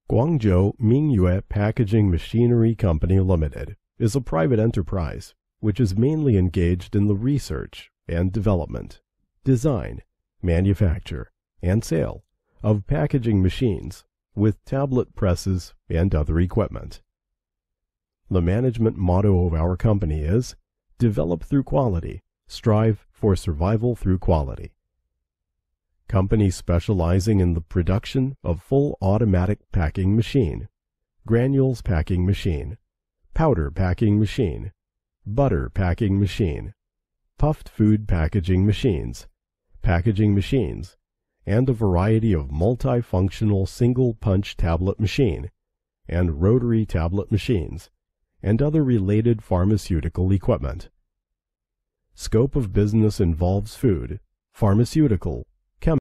Guangzhou Mingyue Packaging Machinery Company Limited is a private enterprise which is mainly engaged in the research and development, design, manufacture, and sale of packaging machines with tablet presses and other equipment. The management motto of our company is, "Develop through quality, strive for survival through quality." Company specializing in the production of full automatic packing machine, granules packing machine, powder packing machine, butter packing machine, puffed food packaging machines, and a variety of multifunctional single-punch tablet machine, and rotary tablet machines, and other related pharmaceutical equipment. Scope of business involves food, pharmaceutical,